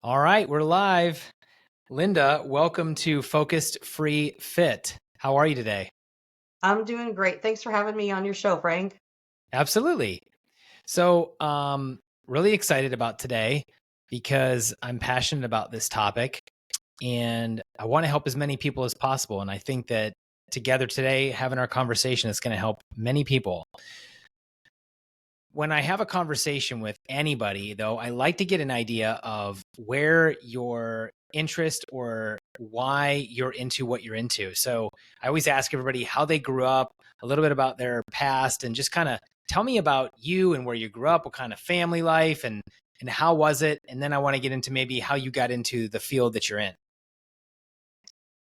All right, we're live. Linda, welcome to Focused Free Fit. How are you today? I'm doing great. Thanks for having me on your show, Frank. Absolutely. So, really excited about today because I'm passionate about this topic and I want to help as many people as possible. And I think that together today, having our conversation is going to help many people. When I have a conversation with anybody, though, I like to get an idea of where your interest or why you're into what you're into. So I always ask everybody how they grew up, a little bit about their past, and just kind of tell me about you and where you grew up, what kind of family life, and how was it? And then I want to get into maybe how you got into the field that you're in.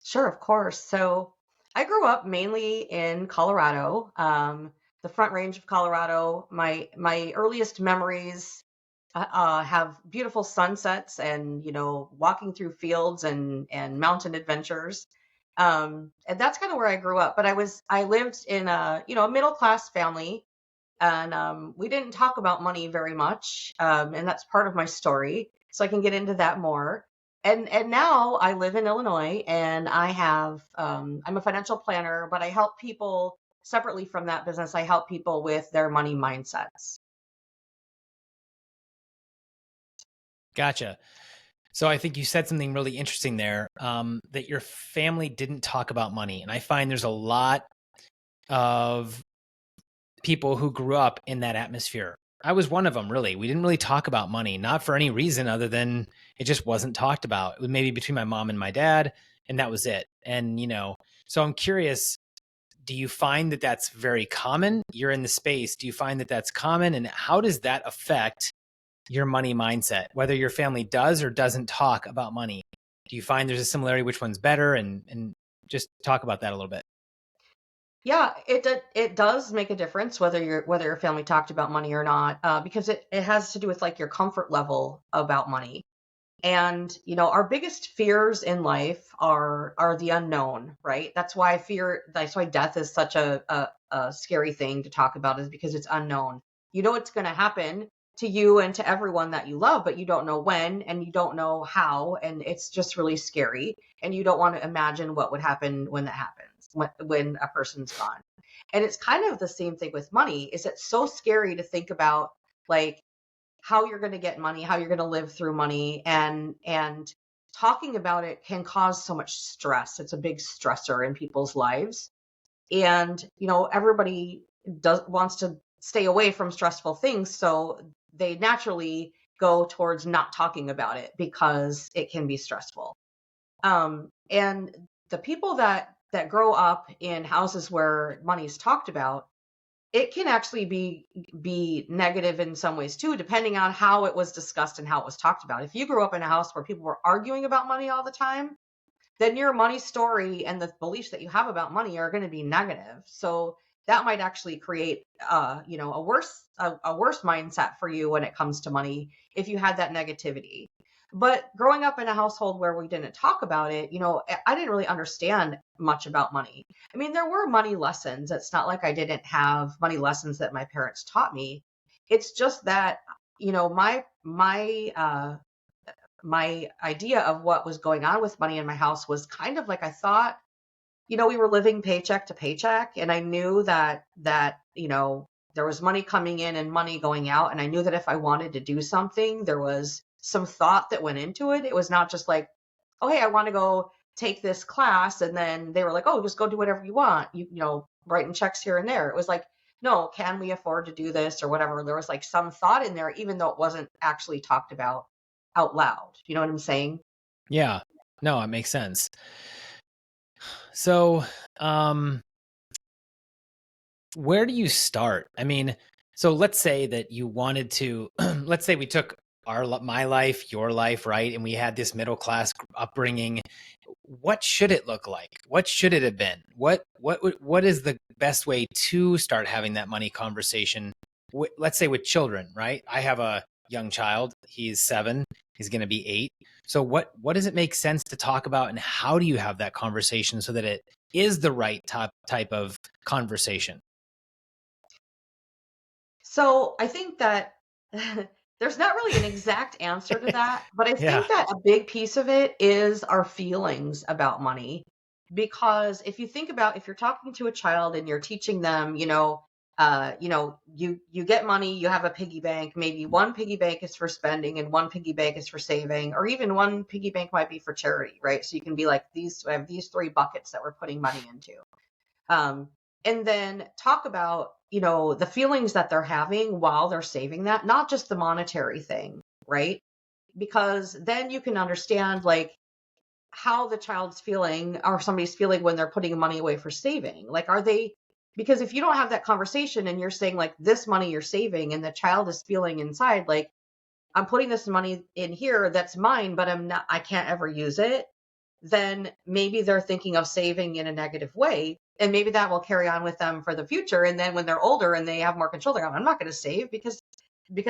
Sure, of course. So I grew up mainly in Colorado, the Front Range of Colorado. My earliest memories have beautiful sunsets and walking through fields and mountain adventures. And that's kind of where I grew up. But I lived in a middle class family, and we didn't talk about money very much, and that's part of my story. So I can get into that more. And now I live in Illinois, and I'm a financial planner, but I help people separately from that business. I help people with their money mindsets. Gotcha. So I think you said something really interesting there, that your family didn't talk about money. And I find there's a lot of people who grew up in that atmosphere. I was one of them, really. We didn't really talk about money, not for any reason other than it just wasn't talked about. It was maybe between my mom and my dad, and that was it. And, so I'm curious, do you find that that's very common? You're in the space. Do you find that that's common? And how does that affect your money mindset, whether your family does or doesn't talk about money? Do you find there's a similarity? Which one's better? And just talk about that a little bit. Yeah, it does make a difference whether your family talked about money or not, because it has to do with like your comfort level about money. And our biggest fears in life are the unknown, right? That's why death is such a scary thing to talk about, is because it's unknown. You know it's going to happen to you and to everyone that you love, but you don't know when and you don't know how, and it's just really scary. And you don't want to imagine what would happen when that happens, when a person's gone. And it's kind of the same thing with money. Is it's so scary to think about, like, how you're going to get money, how you're going to live through money, and talking about it can cause so much stress. It's a big stressor in people's lives. And everybody does wants to stay away from stressful things, so they naturally go towards not talking about it because it can be stressful. And the people that grow up in houses where money is talked about, it can actually be negative in some ways too, depending on how it was discussed and how it was talked about. If you grew up in a house where people were arguing about money all the time, then your money story and the beliefs that you have about money are going to be negative. So that might actually create a worse mindset for you when it comes to money if you had that negativity. But growing up in a household where we didn't talk about it, I didn't really understand much about money. I mean, there were money lessons. It's not like I didn't have money lessons that my parents taught me. It's just that, my idea of what was going on with money in my house was kind of like, I thought, we were living paycheck to paycheck, and I knew that there was money coming in and money going out, and I knew that if I wanted to do something, there was some thought that went into it. It was not just like, oh, hey, I want to go take this class, and then they were like, oh, just go do whatever you want, writing checks here and there. It was like, no, can we afford to do this or whatever? There was like some thought in there, even though it wasn't actually talked about out loud. You know what I'm saying? Yeah, no, it makes sense. So, where do you start? I mean, so let's say that you wanted to, let's say we took my life, your life, right? And we had this middle class upbringing. What should it look like? What should it have been? What is the best way to start having that money conversation? Let's say with children, right? I have a young child. He's 7. He's going to be 8. So what does it make sense to talk about, and how do you have that conversation so that it is the right type of conversation? So I think that There's not really an exact answer to that, but I Yeah. think that a big piece of it is our feelings about money. Because if you think about, if you're talking to a child and you're teaching them, you get money, you have a piggy bank. Maybe one piggy bank is for spending and one piggy bank is for saving, or even one piggy bank might be for charity, right? So you can be like, I have these three buckets that we're putting money into. Um, and then talk about, the feelings that they're having while they're saving that, not just the monetary thing, right? Because then you can understand like how the child's feeling or somebody's feeling when they're putting money away for saving. Like, are they, because if you don't have that conversation and you're saying like this money you're saving and the child is feeling inside, like, I'm putting this money in here that's mine, but I can't ever use it, then maybe they're thinking of saving in a negative way. And maybe that will carry on with them for the future. And then when they're older and they have more control, they're like, I'm not going to save because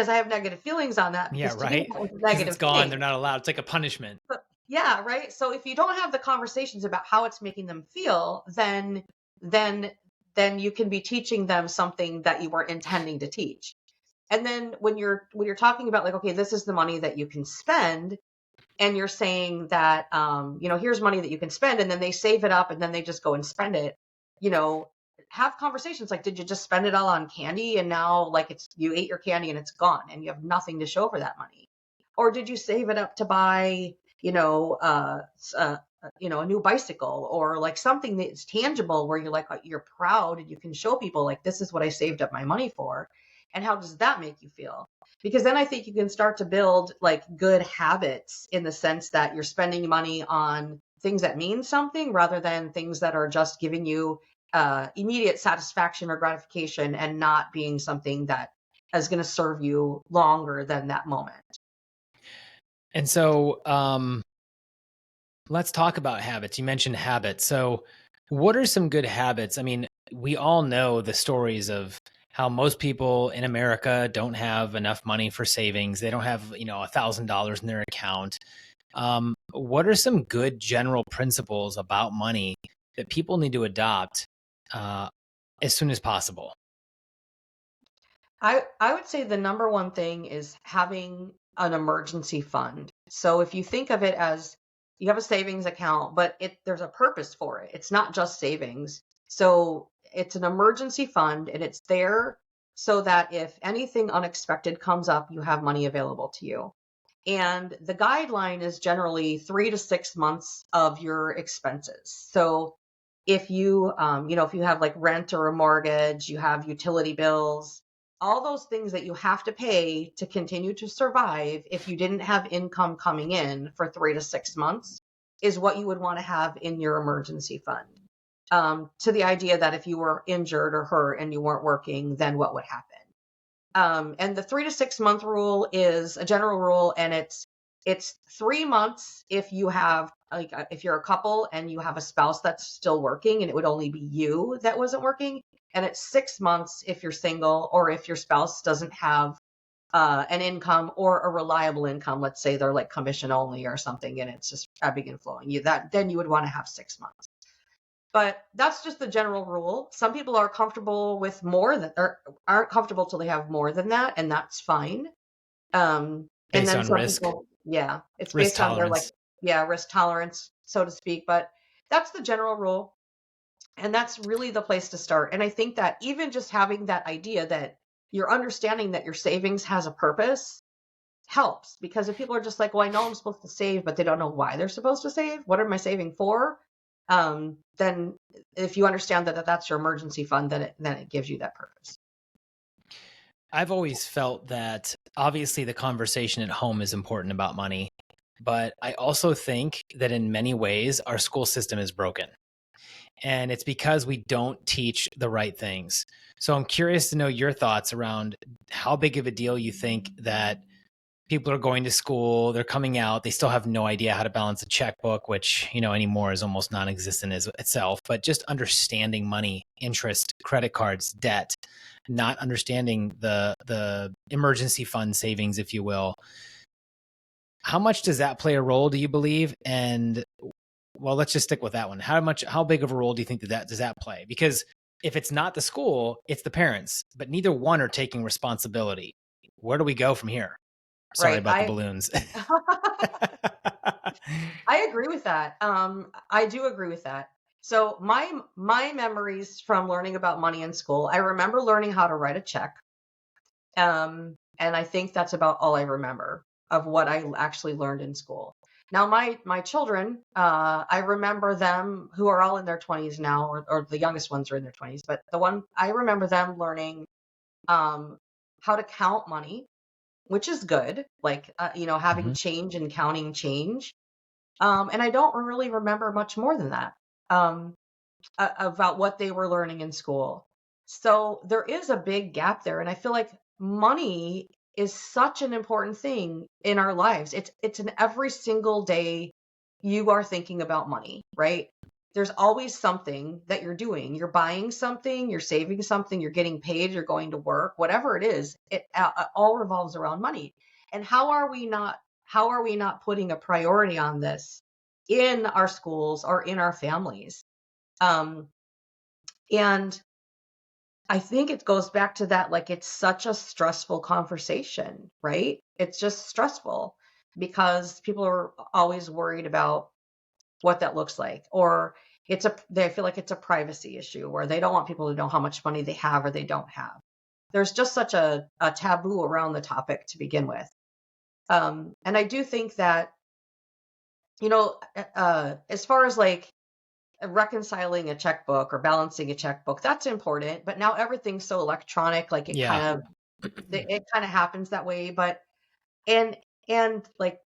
I have negative feelings on that, Yeah, because to me right. that was a Because it's negative gone. thing. They're not allowed. It's like a punishment. But yeah, right. So if you don't have the conversations about how it's making them feel, then then you can be teaching them something that you weren't intending to teach. And then when you're talking about like, okay, this is the money that you can spend, and you're saying that here's money that you can spend, and then they save it up and then they just go and spend it, you know, have conversations like, did you just spend it all on candy and now like it's you ate your candy and it's gone and you have nothing to show for that money? Or did you save it up to buy, a new bicycle, or like something that's tangible where you're like, you're proud and you can show people like, this is what I saved up my money for. And how does that make you feel? Because then I think you can start to build like good habits in the sense that you're spending money on things that mean something rather than things that are just giving you immediate satisfaction or gratification, and not being something that is going to serve you longer than that moment. And so, let's talk about habits. You mentioned habits. So, what are some good habits? I mean, we all know the stories of how most people in America don't have enough money for savings. They don't have, $1,000 in their account. What are some good general principles about money that people need to adopt uh, as soon as possible? I would say the number one thing is having an emergency fund. So if you think of it as you have a savings account, but there's a purpose for it. It's not just savings. So it's an emergency fund, and it's there so that if anything unexpected comes up, you have money available to you. And the guideline is generally 3 to 6 months of your expenses. So if you have like rent or a mortgage, you have utility bills, all those things that you have to pay to continue to survive if you didn't have income coming in for 3 to 6 months, is what you would want to have in your emergency fund. To the idea that if you were injured or hurt and you weren't working, then what would happen? And the 3 to 6 month rule is a general rule, and it's 3 months if you have like if you're a couple and you have a spouse that's still working, and it would only be you that wasn't working. And it's 6 months if you're single, or if your spouse doesn't have an income or a reliable income. Let's say they're like commission only or something, and it's just ebbing and flowing. Then you would want to have 6 months. But that's just the general rule. Some people are comfortable with more than, or aren't comfortable till they have more than that, and that's fine. And Based then on some risk, people, yeah, it's risk based on their like, tolerance. yeah, risk tolerance, so to speak. But that's the general rule. And that's really the place to start. And I think that even just having that idea that you're understanding that your savings has a purpose helps. Because if people are just like, well, I know I'm supposed to save, but they don't know why they're supposed to save, what am I saving for? Then if you understand that that's your emergency fund, then it gives you that purpose. I've always felt that obviously the conversation at home is important about money, but I also think that in many ways our school system is broken. And it's because we don't teach the right things. So I'm curious to know your thoughts around how big of a deal you think that people are going to school, they're coming out, they still have no idea how to balance a checkbook, which, anymore is almost non-existent as itself, but just understanding money, interest, credit cards, debt, not understanding the emergency fund savings, if you will. How much does that play a role, do you believe? And well, let's just stick with that one. How big of a role do you think does that play? Because if it's not the school, it's the parents, but neither one are taking responsibility. Where do we go from here? Sorry Right. about the balloons. I agree with that. I do agree with that. So my memories from learning about money in school, I remember learning how to write a check. And I think that's about all I remember of what I actually learned in school. Now my children, I remember them who are all in their 20s now, or the youngest ones are in their 20s, but the one I remember them learning um, how to count money, which is good, like having Mhm. change and counting change. And I don't really remember much more than that about what they were learning in school. So there is a big gap there. And I feel like money is such an important thing in our lives. It's an every single day you are thinking about money, right? There's always something that you're doing. You're buying something, you're saving something, you're getting paid, you're going to work, whatever it is, it all revolves around money. And how are we not putting a priority on this in our schools or in our families? Um, and I think it goes back to that, like, it's such a stressful conversation, right? It's just stressful because people are always worried about what that looks like, or they feel like it's a privacy issue where they don't want people to know how much money they have or they don't have. There's just such a taboo around the topic to begin with. And I do think that, as far as like reconciling a checkbook or balancing a checkbook, that's important, but now everything's so electronic, like it Yeah. kind of it kind of happens that way. But and and like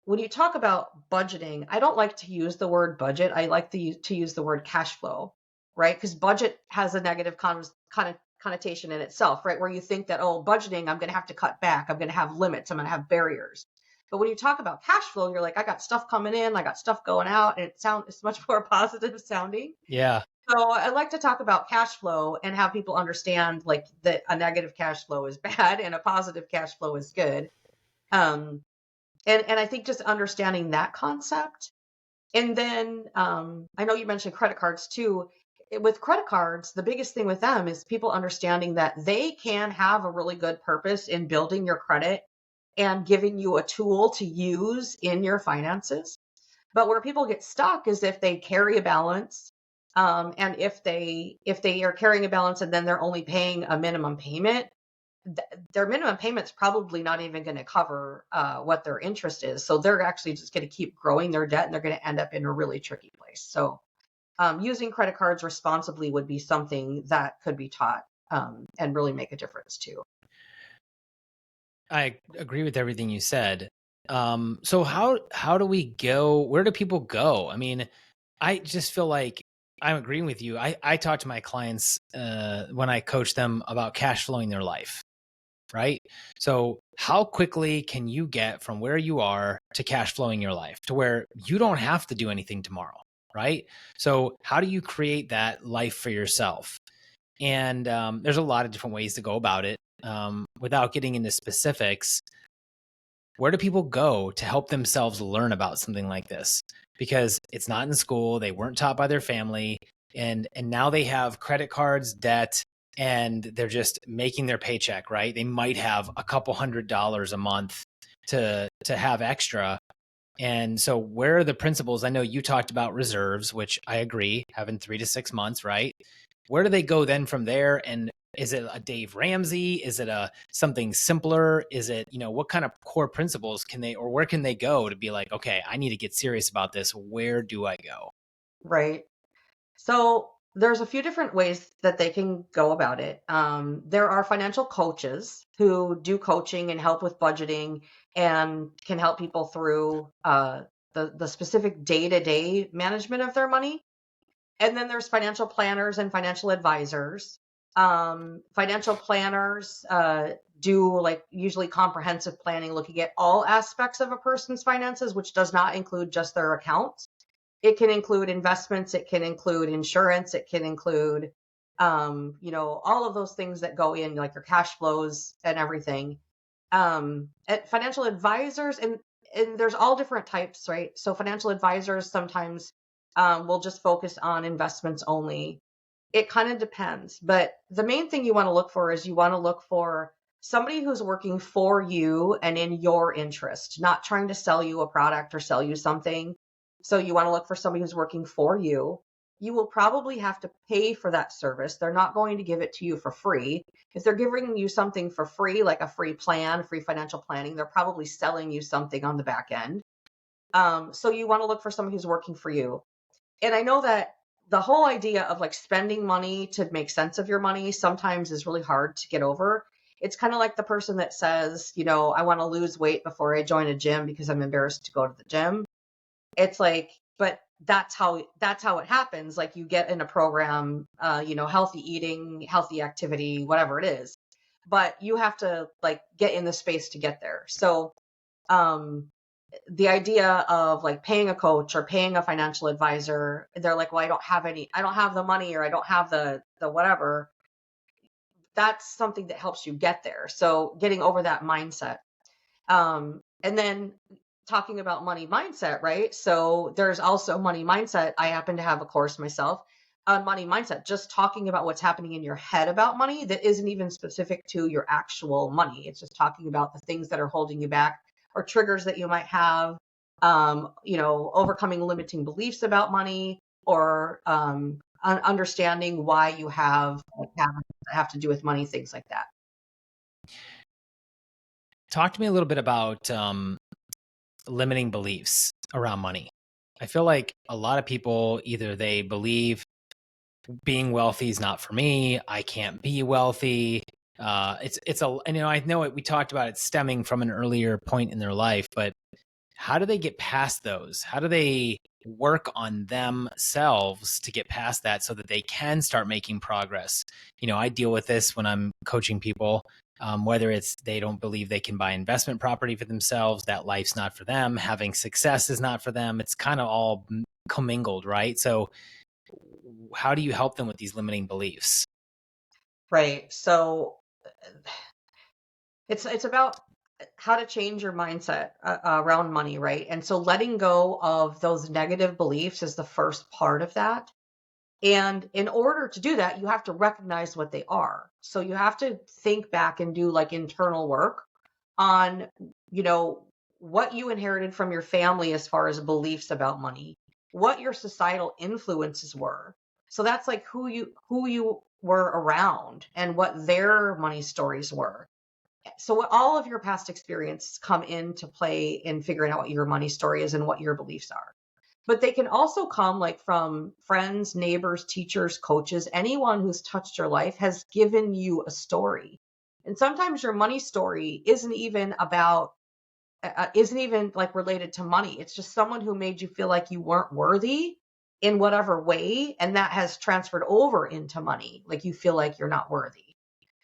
when you talk about budgeting, I don't like to use the word budget. I like to use the word cash flow, right? Because budget has a negative connotation in itself, right? Where you think that, oh, budgeting, I'm going to have to cut back, I'm going to have limits, I'm going to have barriers. But when you talk about cash flow, you're like, I got stuff coming in, I got stuff going out, and it's much more positive sounding. Yeah. So I like to talk about cash flow and have people understand like that a negative cash flow is bad and a positive cash flow is good. Um, and I think just understanding that concept. And then I know you mentioned credit cards too. With credit cards, the biggest thing with them is people understanding that they can have a really good purpose in building your credit and giving you a tool to use in your finances. But where people get stuck is if they carry a balance, and if they are carrying a balance and then they're only paying a minimum payment, their minimum payment's probably not even going to cover what their interest is. So they're actually just going to keep growing their debt, and they're going to end up in a really tricky place. So using credit cards responsibly would be something that could be taught and really make a difference too. I agree with everything you said. So how do we go? Where do people go? I mean, I just feel like I'm agreeing with you. I talk to my clients when I coach them about cash flowing their life, right? So how quickly can you get from where you are to cash flowing your life to where you don't have to do anything tomorrow, right? So how do you create that life for yourself? And there's a lot of different ways to go about it. Without getting into specifics, where do people go to help themselves learn about something like this? Because it's not in school, they weren't taught by their family, and now they have credit cards, debt, and they're just making their paycheck, right? They might have a couple $100 a month to have extra. And so where are the principles? I know you talked about reserves, which I agree, having 3 to 6 months, right? Where do they go then from there? And is it a Dave Ramsey? Is it a something simpler? Is it, what kind of core principles can they, or where can they go to be like, okay, I need to get serious about this. Where do I go? Right. So there's a few different ways that they can go about it. There are financial coaches who do coaching and help with budgeting and can help people through the specific day-to-day management of their money. And then there's financial planners and financial advisors. Financial planners do like usually comprehensive planning, looking at all aspects of a person's finances, which does not include just their accounts. It can include investments, it can include insurance, it can include, all of those things that go in, like your cash flows and everything. At financial advisors, and there's all different types, right? So financial advisors sometimes will just focus on investments only. It kind of depends, but the main thing you want to look for is you want to look for somebody who's working for you and in your interest, not trying to sell you a product or sell you something. So you want to look for somebody who's working for you. You will probably have to pay for that service. They're not going to give it to you for free. If they're giving you something for free, like a free plan, free financial planning, they're probably selling you something on the back end. So you want to look for somebody who's working for you. And I know that the whole idea of like spending money to make sense of your money sometimes is really hard to get over. It's kind of like the person that says, I want to lose weight before I join a gym because I'm embarrassed to go to the gym. It's like, but that's how it happens. Like you get in a program, healthy eating, healthy activity, whatever it is. But you have to like get in the space to get there. So um the idea of like paying a coach or paying a financial advisor, they're like, well, I don't have the money, or I don't have the whatever. That's something that helps you get there. So getting over that mindset. And then talking about money mindset, right? So there's also money mindset. I happen to have a course myself on money mindset, just talking about what's happening in your head about money that isn't even specific to your actual money. It's just talking about the things that are holding you back or triggers that you might have, overcoming limiting beliefs about money, or understanding why you have like, habits that have to do with money, things like that. Talk to me a little bit about limiting beliefs around money. I feel like a lot of people, either they believe being wealthy is not for me, I can't be wealthy. I know we talked about it stemming from an earlier point in their life, but how do they get past those? How do they work on themselves to get past that so that they can start making progress? I deal with this when I'm coaching people, whether it's they don't believe they can buy investment property for themselves, that life's not for them, having success is not for them. It's kind of all commingled, right? So how do you help them with these limiting beliefs? Right. So it's about how to change your mindset around money, right? And so letting go of those negative beliefs is the first part of that. And in order to do that, you have to recognize what they are. So you have to think back and do like internal work on, you know, what you inherited from your family as far as beliefs about money, what your societal influences were. So that's like who you were around and what their money stories were. So what all of your past experiences come into play in figuring out what your money story is and what your beliefs are. But they can also come like from friends, neighbors, teachers, coaches, anyone who's touched your life has given you a story. And sometimes your money story isn't even like related to money. It's just someone who made you feel like you weren't worthy in whatever way, and that has transferred over into money. Like you feel like you're not worthy.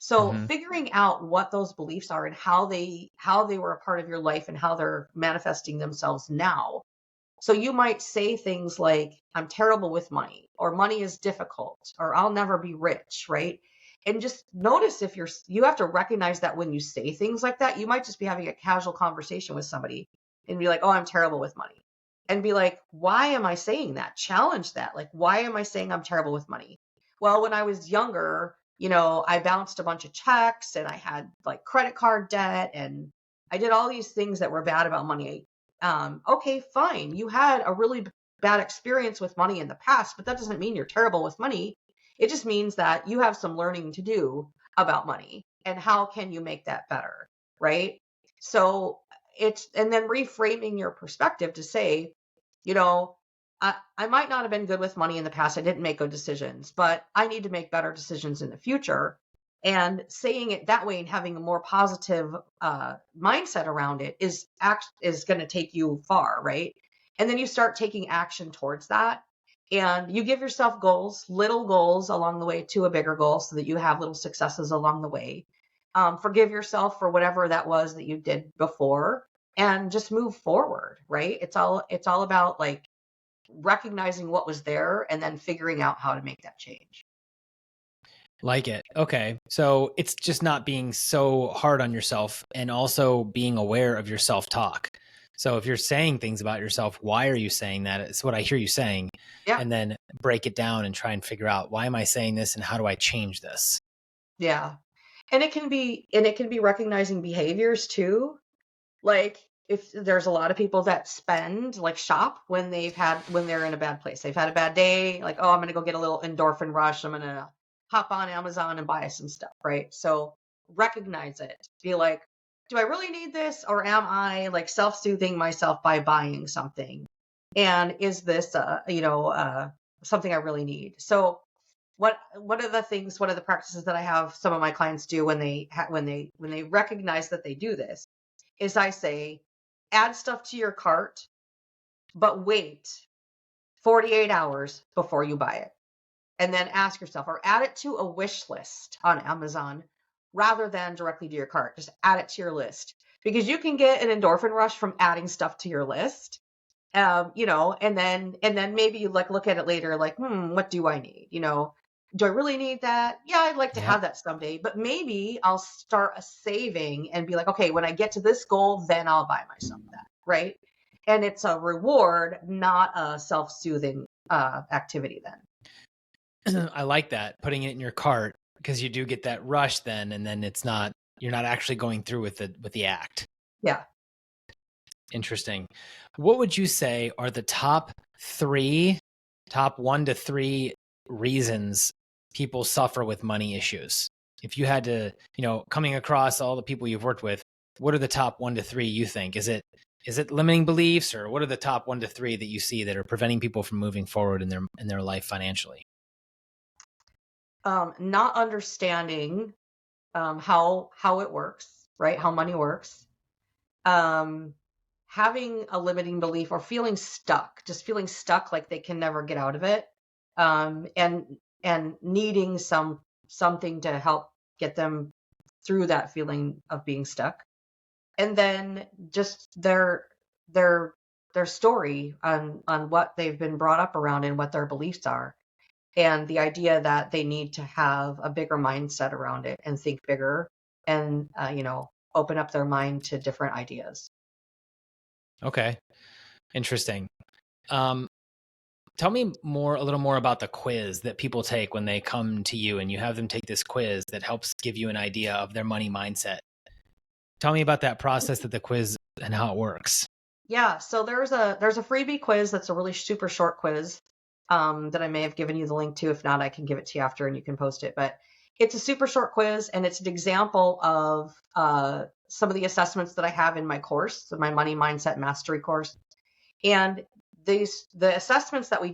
So Mm-hmm. figuring out what those beliefs are and how they were a part of your life and how they're manifesting themselves now. So you might say things like, I'm terrible with money, or money is difficult, or I'll never be rich, right? And just notice if you have to recognize that when you say things like that, you might just be having a casual conversation with somebody and be like, oh, I'm terrible with money. And be like, why am I saying that? Challenge that. Like, why am I saying I'm terrible with money? Well, when I was younger, I bounced a bunch of checks and I had like credit card debt and I did all these things that were bad about money. Okay, fine. You had a really bad experience with money in the past, but that doesn't mean you're terrible with money. It just means that you have some learning to do about money and how can you make that better, right? So and then reframing your perspective to say, you know, I might not have been good with money in the past. I didn't make good decisions, but I need to make better decisions in the future. And saying it that way and having a more positive mindset around it is going to take you far, right? And then you start taking action towards that, and you give yourself goals, little goals along the way to a bigger goal, so that you have little successes along the way. Forgive yourself for whatever that was that you did before, and just move forward, right? It's all about like recognizing what was there and then figuring out how to make that change. Like it. Okay. So it's just not being so hard on yourself and also being aware of your self talk. So if you're saying things about yourself, why are you saying that? It's what I hear you saying. Yeah. And then break it down and try and figure out, why am I saying this and how do I change this? Yeah. And it can be recognizing behaviors too. Like if there's a lot of people that spend like shop when they're in a bad place. They've had a bad day, like, oh, I'm gonna go get a little endorphin rush. I'm gonna hop on Amazon and buy some stuff, right? So recognize it. Be like, do I really need this, or am I like self-soothing myself by buying something? And is this something I really need? So what are the things, what are the practices that I have some of my clients do when they recognize that they do this, is I say, add stuff to your cart, but wait 48 hours before you buy it. And then ask yourself, or add it to a wish list on Amazon rather than directly to your cart. Just add it to your list, because you can get an endorphin rush from adding stuff to your list. And then maybe you like look at it later, like, what do I need? Do I really need that? Yeah, I'd like to Yep. have that someday, but maybe I'll start a saving and be like, okay, when I get to this goal, then I'll buy myself that, right? And it's a reward, not a self-soothing activity then. I like that, putting it in your cart, because you do get that rush then, and then you're not actually going through with the act. Yeah. Interesting. What would you say are the top 1 to 3 reasons people suffer with money issues? If you had to, coming across all the people you've worked with, what are the top 1 to 3 you think? Is it limiting beliefs, or what are the top 1 to 3 that you see that are preventing people from moving forward in their life financially? Not understanding how it works, right? How money works. Having a limiting belief, or feeling stuck, like they can never get out of it, and needing something to help get them through that feeling of being stuck. And then just their story on what they've been brought up around and what their beliefs are, and the idea that they need to have a bigger mindset around it and think bigger, and open up their mind to different ideas. Okay. Interesting. Tell me a little more about the quiz that people take when they come to you and you have them take this quiz that helps give you an idea of their money mindset. Tell me about that process, that the quiz, and how it works. Yeah, so there's a freebie quiz that's a really super short quiz, that I may have given you the link to. If not, I can give it to you after and you can post it. But it's a super short quiz, and it's an example of some of the assessments that I have in my course, so my Money Mindset Mastery course. And the assessments that I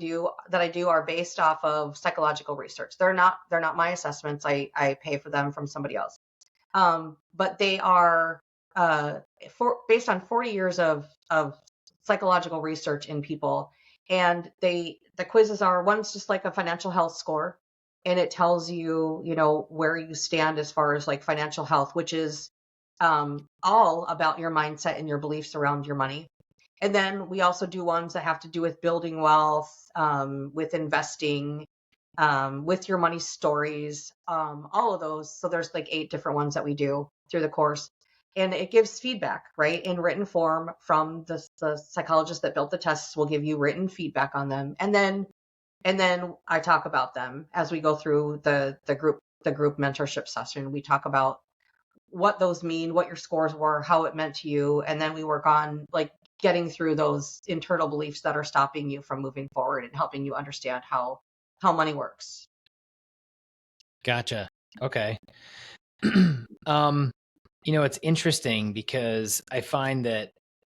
do are based off of psychological research. They're not my assessments. I pay for them from somebody else. But they are based on 40 years of psychological research in people. And the quizzes are, one's just like a financial health score, and it tells you, where you stand as far as like financial health, which is all about your mindset and your beliefs around your money. And then we also do ones that have to do with building wealth, with investing, with your money stories, all of those. So there's like 8 different ones that we do through the course. And it gives feedback, right, in written form from the psychologist that built the tests. Will give you written feedback on them. And then I talk about them as we go through the group mentorship session. We talk about what those mean, what your scores were, how it meant to you. And then we work on like getting through those internal beliefs that are stopping you from moving forward and helping you understand how money works. Gotcha. Okay. It's interesting because I find that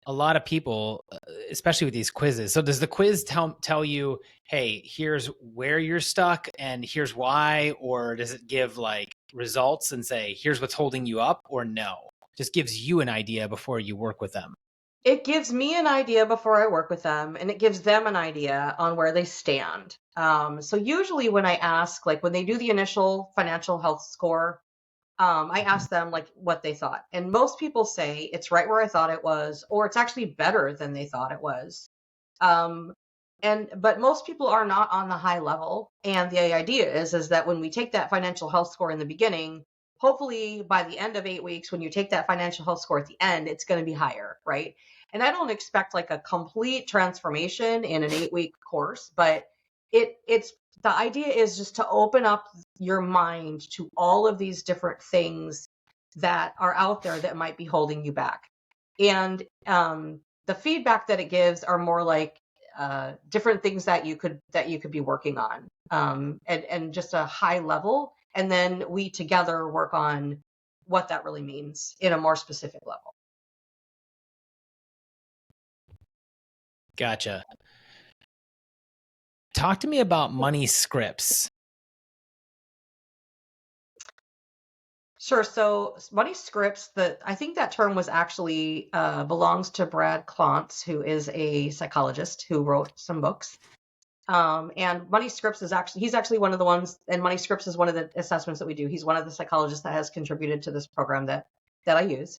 a lot of people, especially with these quizzes. So does the quiz tell you, hey, here's where you're stuck and here's why? Or does it give like results and say, here's what's holding you up? Or no, just gives you an idea before you work with them? It gives me an idea before I work with them, and it gives them an idea on where they stand. So usually when I ask, like when they do the initial financial health score, I ask them like what they thought. And most people say it's right where I thought it was, or it's actually better than they thought it was. Um, but most people are not on the high level. And the idea is that when we take that financial health score in the beginning, hopefully by the end of 8 weeks, when you take that financial health score at the end, it's going to be higher, right? And I don't expect like a complete transformation in an 8-week course, but it's the idea is just to open up your mind to all of these different things that are out there that might be holding you back. And the feedback that it gives are more like different things that you could be working on, and just a high level. And then we together work on what that really means in a more specific level. Gotcha. Talk to me about money scripts. Sure. So money scripts, I think that term was actually belongs to Brad Klontz, who is a psychologist who wrote some books. And money scripts is he's actually one of the ones, and money scripts is one of the assessments that we do. He's one of the psychologists that has contributed to this program that I use.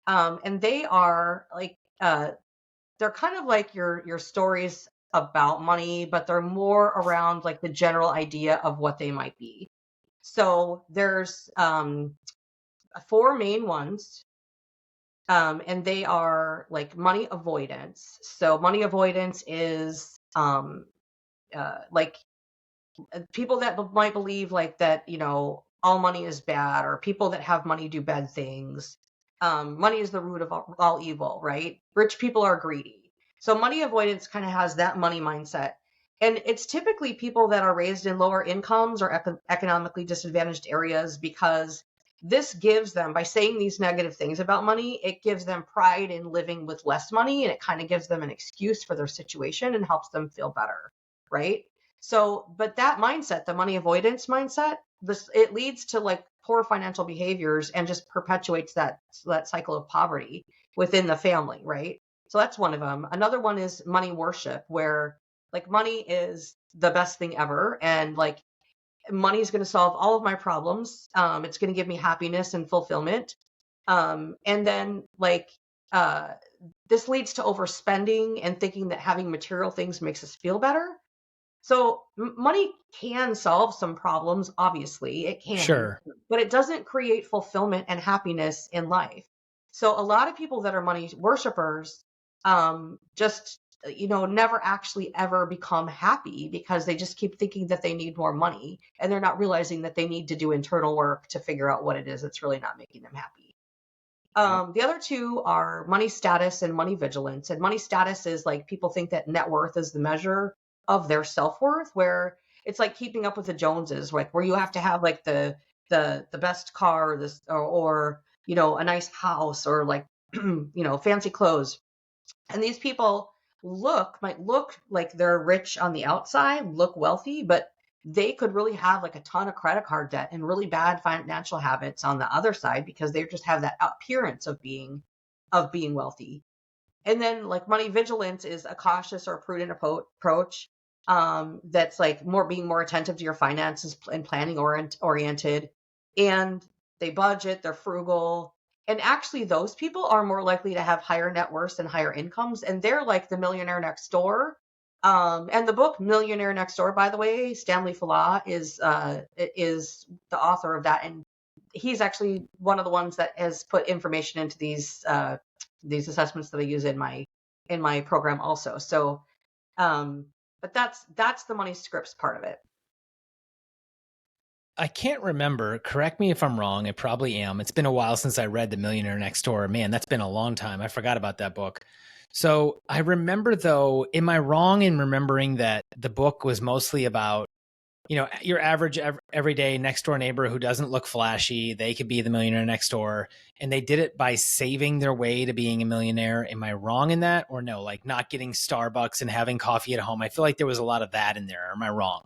And they are like they're kind of like your stories about money, but they're more around like the general idea of what they might be. So there's 4 main ones, and they are like money avoidance. So money avoidance is like people that might believe like that, all money is bad, or people that have money do bad things. Money is the root of all evil, right? Rich people are greedy. So money avoidance kind of has that money mindset. And it's typically people that are raised in lower incomes or economically disadvantaged areas, because this gives them, by saying these negative things about money, it gives them pride in living with less money, and it kind of gives them an excuse for their situation and helps them feel better, right? So, but that mindset, the money avoidance mindset, it leads to like poor financial behaviors and just perpetuates that cycle of poverty within the family, right? So that's one of them. Another one is money worship, where like money is the best thing ever, and like money is going to solve all of my problems. It's going to give me happiness and fulfillment. And then like uh, this leads to overspending and thinking that having material things makes us feel better. So money can solve some problems, obviously, it can, Sure. but it doesn't create fulfillment and happiness in life. So a lot of people that are money worshipers just never actually ever become happy, because they just keep thinking that they need more money, and they're not realizing that they need to do internal work to figure out what it is that's really not making them happy. The other two are money status and money vigilance. And money status is like people think that net worth is the measure of their self-worth, where it's like keeping up with the Joneses, like where you have to have like the best car, this or a nice house, or like fancy clothes. And these people might look like they're rich on the outside, look wealthy, but they could really have like a ton of credit card debt and really bad financial habits on the other side, because they just have that appearance of being wealthy. And then like money vigilance is a cautious or prudent approach, that's like being more attentive to your finances and planning oriented, and they budget, they're frugal. And actually those people are more likely to have higher net worths and higher incomes, and they're like the millionaire next door. And the book Millionaire Next Door, by the way, Stanley Fala is the author of that, and he's actually one of the ones that has put information into these assessments that I use in my program also. So, but that's the money scripts part of it. I can't remember. Correct me if I'm wrong. I probably am. It's been a while since I read The Millionaire Next Door. Man, that's been a long time. I forgot about that book. So I remember, though, am I wrong in remembering that the book was mostly about, your average everyday next door neighbor who doesn't look flashy? They could be the millionaire next door, and they did it by saving their way to being a millionaire. Am I wrong in that, or no? Like not getting Starbucks and having coffee at home. I feel like there was a lot of that in there. Am I wrong?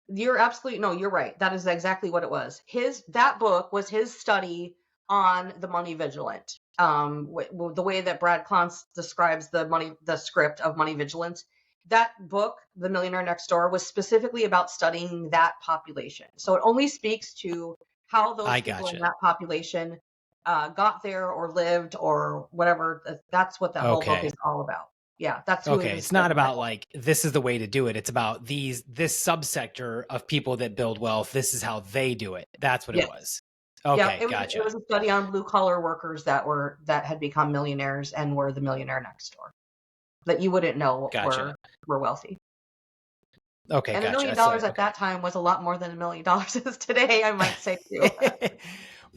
You're absolutely no, you're right. That is exactly what it was. That book was his study on the money vigilant. The way that Brad Klontz describes the script of money vigilance, that book, The Millionaire Next Door, was specifically about studying that population. So it only speaks to how those I people in gotcha. that population got there or lived or whatever. That's what that whole book is Okay. all about. Yeah, that's who he Okay. was It's not studying. about like this is the way to do it. It's about this subsector of people that build wealth. This is how they do it. That's what it Yeah. was. Yeah, Okay, it gotcha. was a study on blue collar workers that had become millionaires and were the millionaire next door, that you wouldn't know Gotcha. were wealthy. Okay, And $1 gotcha. million So at okay. that time was a lot more than $1 million is today, I might say too.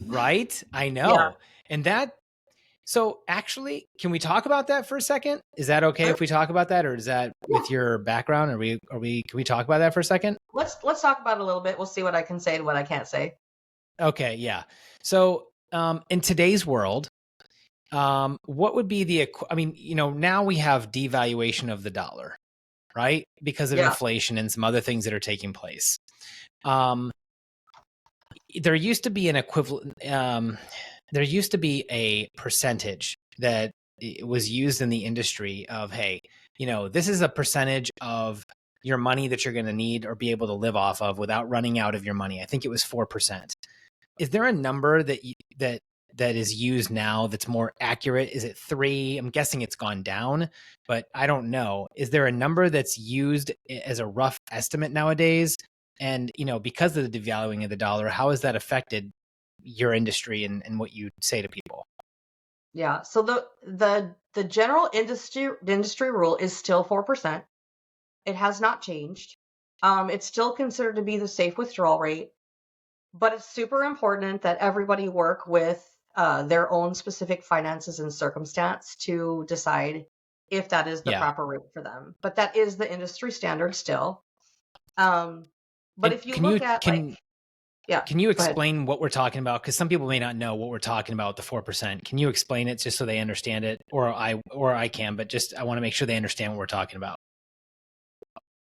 Right? I Yeah, know. And that so actually, can we talk about that for a second? Is that okay sure. if we talk about that, or is that Yeah. with your background? Can we talk about that for a second? Let's talk about it a little bit. We'll see what I can say and what I can't say. Okay, yeah. So in today's world, what would be I mean, now we have devaluation of the dollar, right? Because of Yeah. inflation and some other things that are taking place. Um, there used to be an equivalent, there used to be a percentage that was used in the industry of, hey, this is a percentage of your money that you're going to need or be able to live off of without running out of your money. I think it was 4%. Is there a number that is used now that's more accurate? Is it 3? I'm guessing it's gone down, but I don't know. Is there a number that's used as a rough estimate nowadays? And because of the devaluing of the dollar, how has that affected your industry and what you say to people? Yeah. So the general industry rule is still 4%. It has not changed. It's still considered to be the safe withdrawal rate, but it's super important that everybody work with their own specific finances and circumstance to decide if that is the Yeah. proper rate for them. But that is the industry standard still. Um, but And if you look at yeah, can you go ahead. explain what we're talking about? Because some people may not know what we're talking about, the 4%. Can you explain it just so they understand it? Or I can, but just I want to make sure they understand what we're talking about.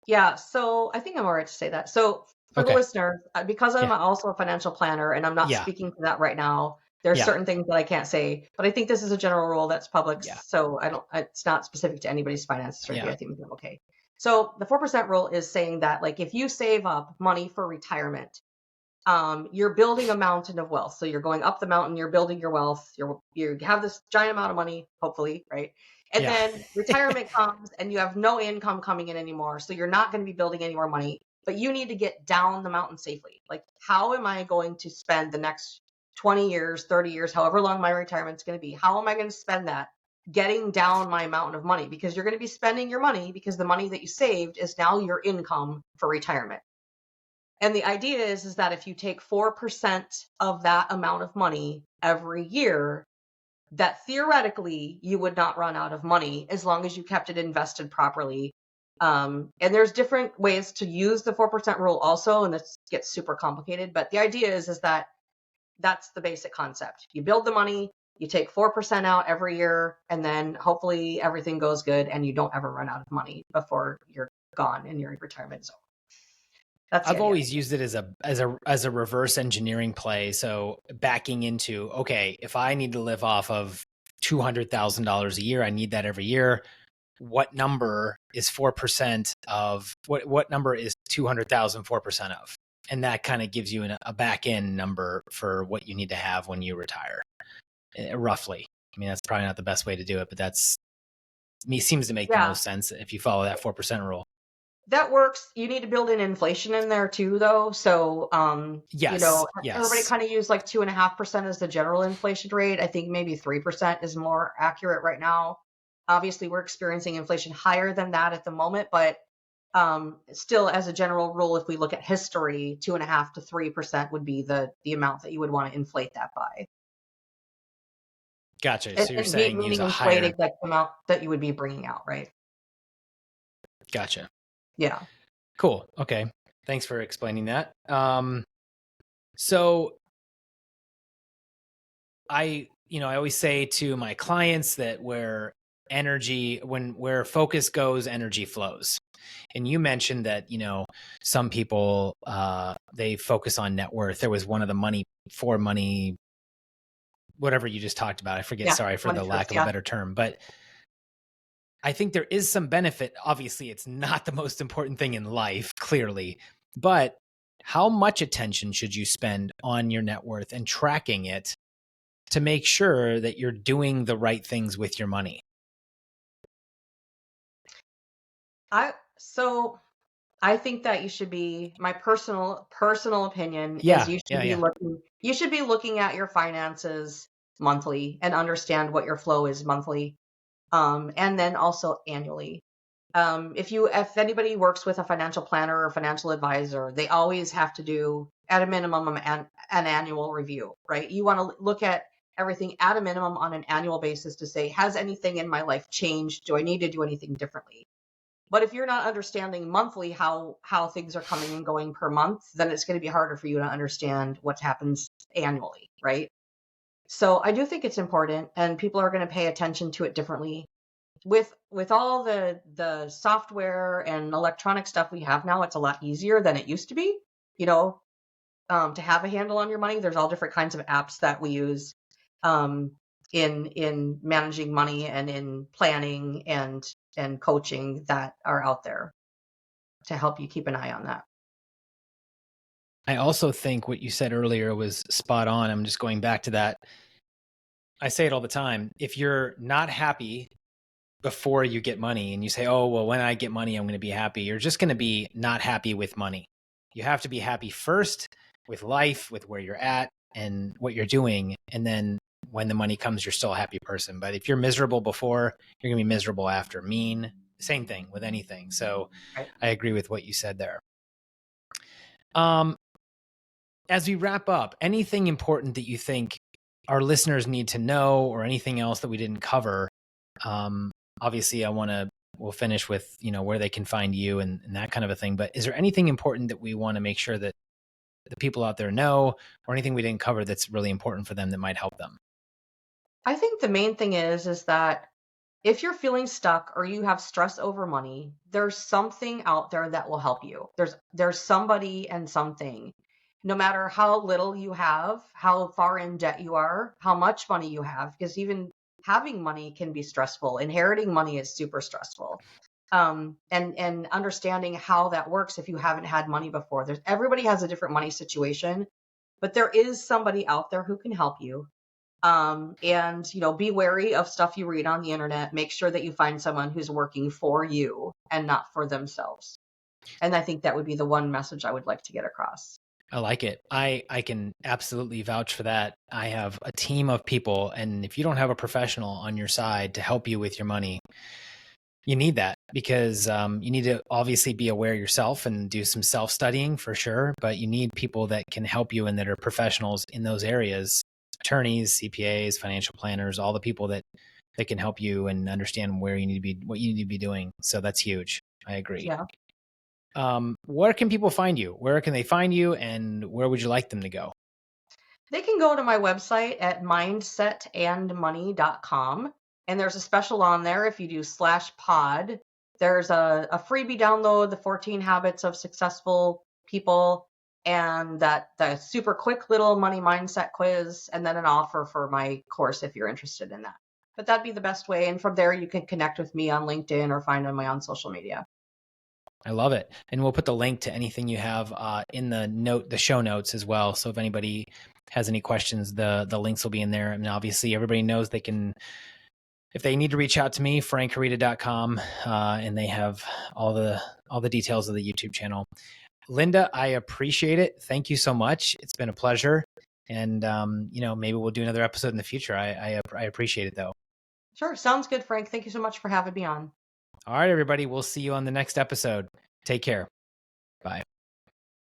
Yeah, so I think I'm all right to say that. So for the Okay. listener, because I'm Yeah. also a financial planner and I'm not Yeah. speaking to that right now, there's Yeah. certain things that I can't say, but I think this is a general rule that's public, Yeah. so it's not specific to anybody's finances or anything. Yeah. I think I'm okay. So the 4% rule is saying that like if you save up money for retirement, you're building a mountain of wealth. So you're going up the mountain, you're building your wealth, you have this giant amount of money, hopefully, right? And Yeah. then retirement comes and you have no income coming in anymore. So you're not going to be building any more money, but you need to get down the mountain safely. Like, how am I going to spend the next 20 years, 30 years, however long my retirement's going to be? How am I going to spend that getting down my mountain of money? Because you're going to be spending your money because the money that you saved is now your income for retirement. And the idea is that if you take 4% of that amount of money every year, that theoretically you would not run out of money as long as you kept it invested properly. And there's different ways to use the 4% rule also, and this gets super complicated. But the idea is that that's the basic concept. You build the money, you take 4% out every year, and then hopefully everything goes good and you don't ever run out of money before you're gone and your retirement is over. That's the I've idea. always used it as a reverse engineering play. So backing into, okay, if I need to live off of $200,000 a year, I need that every year. What number is 4% of what number is 200,000 4% of? And that kind of gives you a back end number for what you need to have when you retire, roughly. I mean, that's probably not the best way to do it, but seems to make the Yeah, most sense if you follow that 4% rule. that works. You need to build in inflation in there too, though. So, Yes. everybody Yes. kind of use like 2.5% as the general inflation rate. I think maybe 3% is more accurate right now. Obviously, we're experiencing inflation higher than that at the moment, but still, as a general rule, if we look at history, 2.5 to 3% would be the amount that you would want to inflate that by. Gotcha. And, So you're and saying use meaning a higher. inflating the amount that you would be bringing out, right? Gotcha. Yeah. Cool. Okay. Thanks for explaining that. So I always say to my clients that where focus goes, energy flows. And you mentioned that, some people, they focus on net worth. There was one of the money, whatever you just talked about. I forget. Yeah. Sorry for Money the lack first. of a Yeah. better term, but I think there is some benefit. Obviously, it's not the most important thing in life, clearly, but how much attention should you spend on your net worth and tracking it to make sure that you're doing the right things with your money? So I think that you should be my personal opinion is Yeah, yeah, yeah. you should be looking at your finances monthly and understand what your flow is monthly, and then also annually. If anybody works with a financial planner or financial advisor, they always have to do at a minimum an annual review, right? You want to look at everything at a minimum on an annual basis to say, has anything in my life changed? Do I need to do anything differently? But if you're not understanding monthly how things are coming and going per month, then it's going to be harder for you to understand what happens annually, right? So I do think it's important, and people are going to pay attention to it differently. With all the software and electronic stuff we have now, it's a lot easier than it used to be. You know, to have a handle on your money, there's all different kinds of apps that we use in managing money and in planning and coaching that are out there to help you keep an eye on that. I also think what you said earlier was spot on. I'm just going back to that. I say it all the time. If you're not happy before you get money and you say, oh, well, when I get money, I'm going to be happy, you're just going to be not happy with money. You have to be happy first with life, with where you're at and what you're doing. And then when the money comes, you're still a happy person. But if you're miserable before, you're going to be miserable after. Same thing with anything. So Right. I agree with what you said there. As we wrap up, anything important that you think our listeners need to know or anything else that we didn't cover? Obviously we'll finish with, where they can find you and that kind of a thing. But is there anything important that we want to make sure that the people out there know, or anything we didn't cover that's really important for them that might help them? I think the main thing is that if you're feeling stuck or you have stress over money, there's something out there that will help you. There's somebody and something. No matter how little you have, how far in debt you are, how much money you have, because even having money can be stressful. Inheriting money is super stressful. And understanding how that works if you haven't had money before. Everybody has a different money situation, but there is somebody out there who can help you. And be wary of stuff you read on the internet. Make sure that you find someone who's working for you and not for themselves. And I think that would be the one message I would like to get across. I like it. I can absolutely vouch for that. I have a team of people, and if you don't have a professional on your side to help you with your money, you need that, because you need to obviously be aware yourself and do some self-studying for sure, but you need people that can help you and that are professionals in those areas: attorneys, CPAs, financial planners, all the people that can help you and understand where you need to be, what you need to be doing. So that's huge. I agree. Yeah. Where can people find you? Where can they find you, and where would you like them to go? They can go to my website at mindsetandmoney.com. And there's a special on there if you do /pod. There's a freebie download, the 14 habits of successful people, and the super quick little money mindset quiz, and then an offer for my course if you're interested in that. But that'd be the best way. And from there, you can connect with me on LinkedIn or find me on social media. I love it. And we'll put the link to anything you have in the show notes as well. So if anybody has any questions, the links will be in there. And obviously everybody knows they can, if they need to reach out to me, frankhereda.com, and they have all the details of the YouTube channel. Linda, I appreciate it. Thank you so much. It's been a pleasure. And, maybe we'll do another episode in the future. I appreciate it though. Sure. Sounds good, Frank. Thank you so much for having me on. All right, everybody. We'll see you on the next episode. Take care. Bye.